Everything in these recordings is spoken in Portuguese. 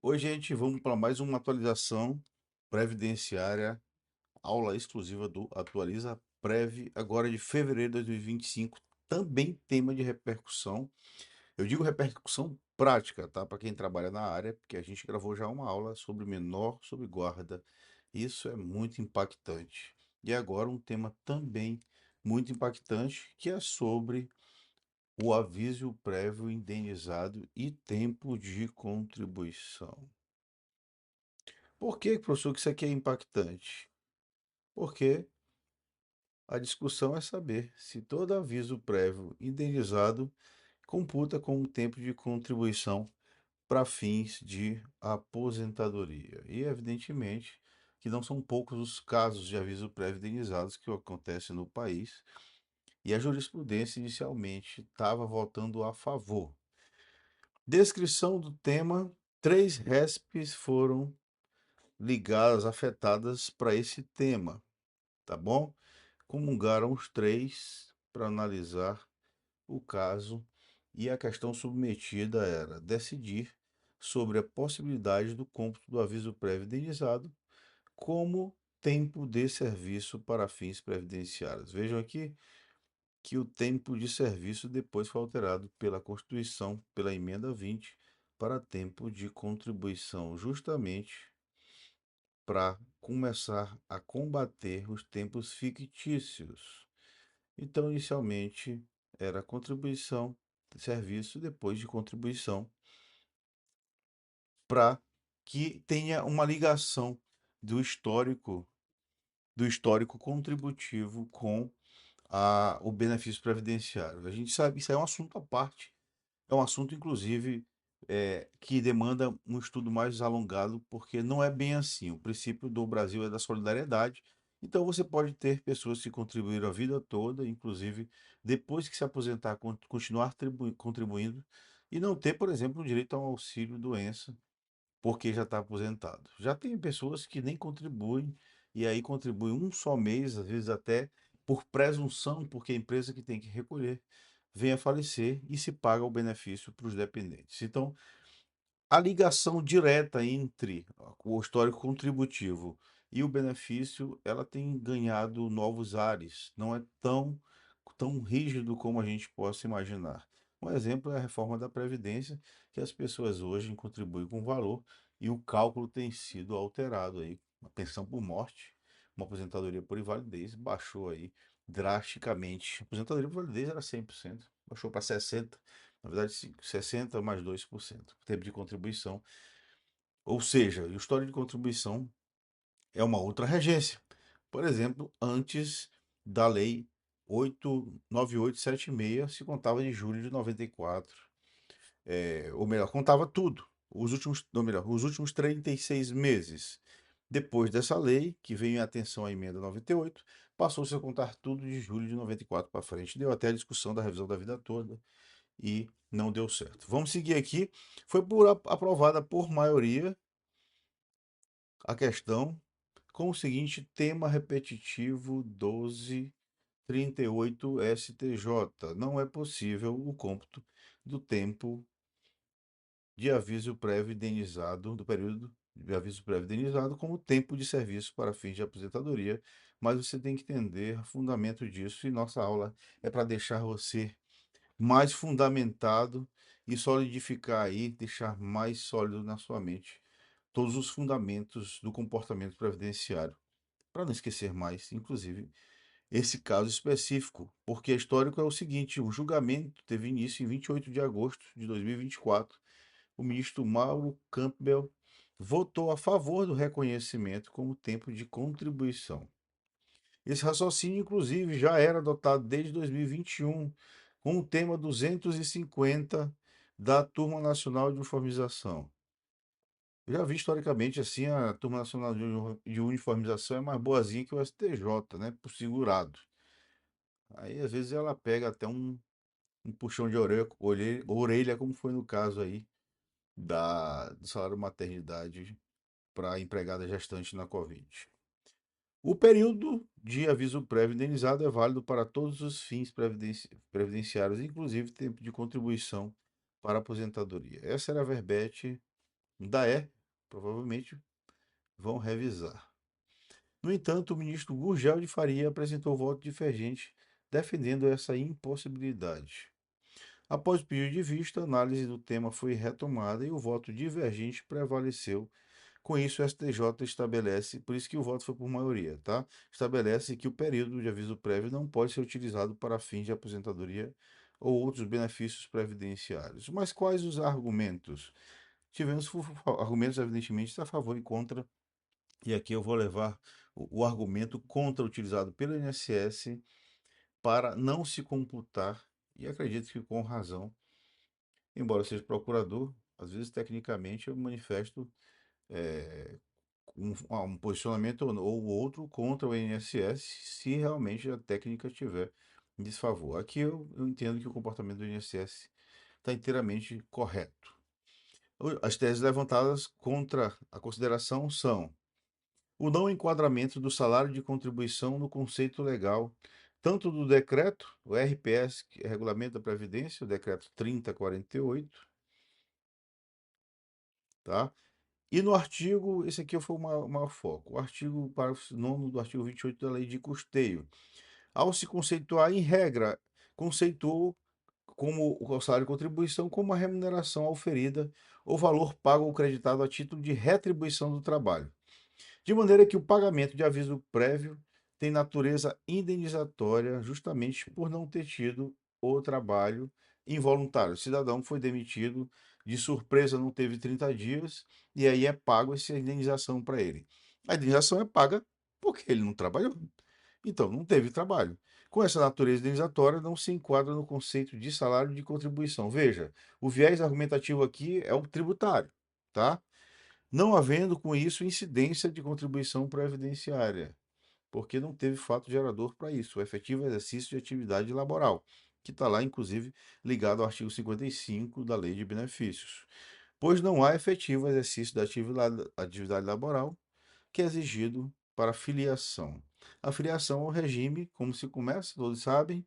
Hoje, gente, vamos para mais uma atualização previdenciária, aula exclusiva do Atualiza Prev, agora de fevereiro de 2025, também tema de repercussão. Eu digo repercussão prática, tá? Para quem trabalha na área, porque a gente gravou já uma aula sobre menor, sobre guarda. Isso é muito impactante. E agora um tema também muito impactante, que é sobre o aviso prévio indenizado e tempo de contribuição. Por que, professor, que isso aqui é impactante? Porque a discussão é saber se todo aviso prévio indenizado computa como tempo de contribuição para fins de aposentadoria. E, evidentemente, que não são poucos os casos de aviso prévio indenizados que acontecem no país, e a jurisprudência inicialmente estava votando a favor. Descrição do tema: três RESPs foram ligadas, afetadas para esse tema, tá bom? Comungaram os três para analisar o caso e a questão submetida era decidir sobre a possibilidade do cômputo do aviso prévio indenizado como tempo de serviço para fins previdenciários. Vejam aqui que o tempo de serviço depois foi alterado pela Constituição, pela emenda 20, para tempo de contribuição, justamente para começar a combater os tempos fictícios. Então, inicialmente, era contribuição, serviço, depois de contribuição, para que tenha uma ligação do histórico, do histórico contributivo com o benefício previdenciário. A gente sabe, isso é um assunto à parte. É um assunto, inclusive, que demanda um estudo mais alongado, porque não é bem assim. O princípio do Brasil é da solidariedade. Então, você pode ter pessoas que contribuíram a vida toda, inclusive depois que se aposentar, continuar contribuindo, e não ter, por exemplo, o direito ao auxílio-doença, porque já está aposentado. Já tem pessoas que nem contribuem, e aí contribuem um só mês, às vezes até por presunção, porque a empresa que tem que recolher vem a falecer e se paga o benefício para os dependentes. Então, a ligação direta entre o histórico contributivo e o benefício, ela tem ganhado novos ares. Não é tão rígido como a gente possa imaginar. Um exemplo é a reforma da Previdência, que as pessoas hoje contribuem com valor e o cálculo tem sido alterado aí. Uma pensão por morte, uma aposentadoria por invalidez, baixou aí drasticamente. A aposentadoria por invalidez era 100%, baixou para 60%. Na verdade, 60 mais 2%. Tempo de contribuição. Ou seja, o histórico de contribuição é uma outra regência. Por exemplo, antes da lei 9876 se contava de julho de 94. Ou melhor, contava tudo. Ou melhor, os últimos 36 meses. Depois dessa lei, que veio em atenção à emenda 98, passou-se a contar tudo de julho de 94 para frente. Deu até a discussão da revisão da vida toda e não deu certo. Vamos seguir aqui. Foi aprovada por maioria a questão com o seguinte tema repetitivo 1238 STJ. Não é possível o cômputo do tempo de aviso prévio indenizado, do período de aviso prévio indenizado, como tempo de serviço para fins de aposentadoria, mas você tem que entender o fundamento disso e nossa aula é para deixar você mais fundamentado e solidificar aí, deixar mais sólido na sua mente todos os fundamentos do comportamento previdenciário, para não esquecer mais, inclusive, esse caso específico, porque histórico é o seguinte: o julgamento teve início em 28 de agosto de 2024. O ministro Mauro Campbell votou a favor do reconhecimento como tempo de contribuição. Esse raciocínio, inclusive, já era adotado desde 2021, com o tema 250 da Turma Nacional de Uniformização. Eu já vi historicamente assim, a Turma Nacional de Uniformização é mais boazinha que o STJ, né? Por segurado. Aí, às vezes, ela pega até um puxão de orelha, como foi no caso aí do salário maternidade para empregada gestante na Covid. O período de aviso prévio indenizado é válido para todos os fins previdenciários, inclusive tempo de contribuição para aposentadoria. Essa era a verbete Ainda é, provavelmente vão revisar. No entanto, o ministro Gurgel de Faria apresentou voto divergente, defendendo essa impossibilidade. Após o pedido de vista, a análise do tema foi retomada e o voto divergente prevaleceu. Com isso, o STJ estabelece, por isso que o voto foi por maioria, tá? Estabelece que o período de aviso prévio não pode ser utilizado para fins de aposentadoria ou outros benefícios previdenciários. Mas quais os argumentos? Tivemos argumentos, evidentemente, a favor e contra, e aqui eu vou levar o argumento contra utilizado pelo INSS para não se computar, e acredito que com razão, embora eu seja procurador, às vezes tecnicamente eu manifesto um posicionamento ou outro contra o INSS se realmente a técnica tiver em desfavor. Aqui eu entendo que o comportamento do INSS está inteiramente correto. As teses levantadas contra a consideração são o não enquadramento do salário de contribuição no conceito legal, tanto do decreto, o RPS, que é Regulamento da Previdência, o decreto 3048, tá? E no artigo, esse aqui foi o maior foco, o artigo, parágrafo 9º do artigo 28 da Lei de Custeio. Ao se conceituar em regra, conceitou como o salário de contribuição como a remuneração auferida ou valor pago ou creditado a título de retribuição do trabalho. De maneira que o pagamento de aviso prévio tem natureza indenizatória justamente por não ter tido o trabalho involuntário. O cidadão foi demitido de surpresa, não teve 30 dias, e aí é pago essa indenização para ele. A indenização é paga porque ele não trabalhou. Então, não teve trabalho. Com essa natureza indenizatória, não se enquadra no conceito de salário de contribuição. Veja, o viés argumentativo aqui é o tributário, tá? Não havendo com isso incidência de contribuição previdenciária, porque não teve fato gerador para isso, o efetivo exercício de atividade laboral, que está lá, inclusive, ligado ao artigo 55 da Lei de Benefícios, pois não há efetivo exercício da atividade laboral que é exigido para filiação. A filiação é o regime, como se começa, todos sabem,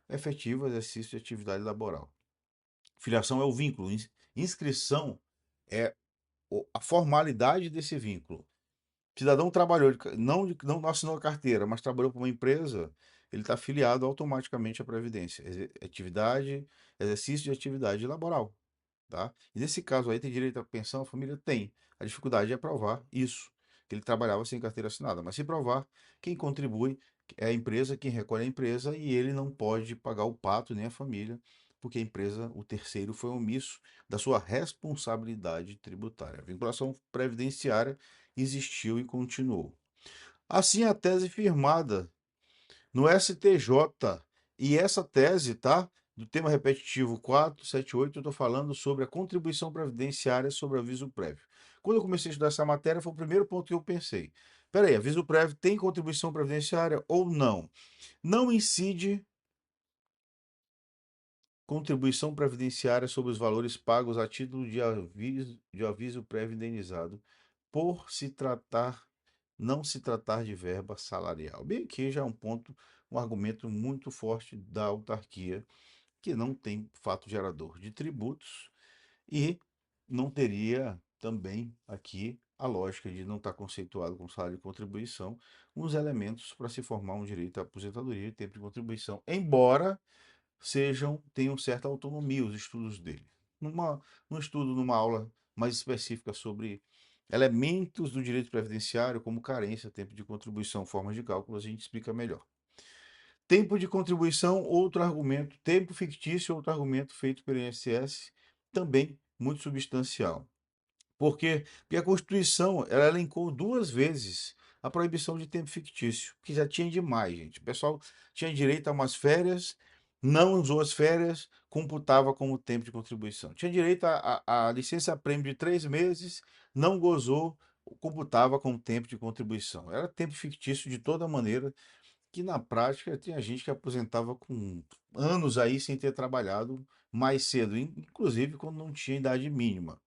efetivo exercício de atividade laboral. Filiação é o vínculo, inscrição é a formalidade desse vínculo. O cidadão trabalhou, não assinou a carteira, mas trabalhou para uma empresa, ele está filiado automaticamente à Previdência. Atividade, exercício de atividade laboral. Tá? E nesse caso aí, tem direito à pensão? A família tem. A dificuldade é provar isso, que ele trabalhava sem carteira assinada. Mas se provar, quem contribui é a empresa, quem recolhe é a empresa, e ele não pode pagar o pato nem a família, porque a empresa, o terceiro, foi omisso da sua responsabilidade tributária. A vinculação previdenciária existiu e continuou. Assim, a tese firmada no STJ, e essa tese, tá? Do tema repetitivo 478, eu estou falando sobre a contribuição previdenciária sobre aviso prévio. Quando eu comecei a estudar essa matéria, foi o primeiro ponto que eu pensei. Peraí, aviso prévio tem contribuição previdenciária ou não? Não incide contribuição previdenciária sobre os valores pagos a título de aviso prévio indenizado, por se tratar, não se tratar de verba salarial. Bem, aqui já é um ponto, um argumento muito forte da autarquia, que não tem fato gerador de tributos e não teria também aqui a lógica de não estar conceituado como salário de contribuição, uns elementos para se formar um direito à aposentadoria e tempo de contribuição, embora tenham certa autonomia os estudos dele. Num estudo, numa aula mais específica sobre elementos do direito previdenciário, como carência, tempo de contribuição, formas de cálculo, a gente explica melhor. Tempo de contribuição, outro argumento. Tempo fictício, outro argumento feito pelo INSS, também muito substancial. Por quê? Porque a Constituição ela elencou duas vezes a proibição de tempo fictício, que já tinha demais, gente. O pessoal tinha direito a umas férias, não usou as férias, computava como tempo de contribuição. Tinha direito a licença-prêmio de 3 meses, não gozou, computava como tempo de contribuição. Era tempo fictício de toda maneira, que na prática tinha gente que aposentava com anos aí sem ter trabalhado mais cedo, inclusive quando não tinha idade mínima.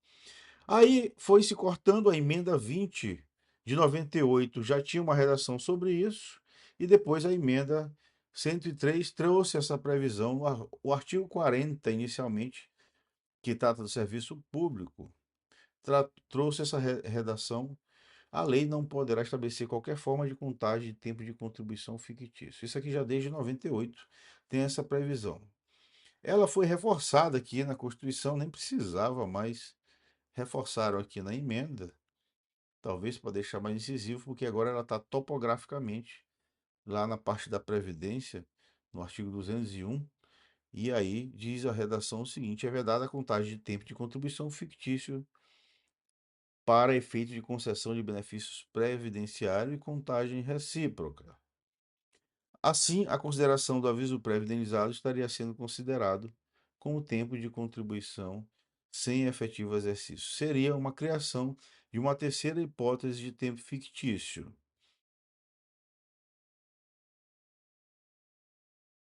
Aí foi se cortando a emenda 20 de 98, já tinha uma redação sobre isso, e depois a emenda 103 trouxe essa previsão, o artigo 40 inicialmente, que trata do serviço público, trouxe essa redação. A lei não poderá estabelecer qualquer forma de contagem de tempo de contribuição fictício. Isso aqui já desde 98 tem essa previsão. Ela foi reforçada aqui na Constituição, nem precisava mais. Reforçaram aqui na emenda, talvez para deixar mais incisivo, porque agora ela está topograficamente lá na parte da Previdência, no artigo 201, e aí diz a redação o seguinte: é vedada a contagem de tempo de contribuição fictício para efeito de concessão de benefícios previdenciários e contagem recíproca. Assim, a consideração do aviso prévio indenizado estaria sendo considerado como tempo de contribuição sem efetivo exercício. Seria uma criação de uma terceira hipótese de tempo fictício.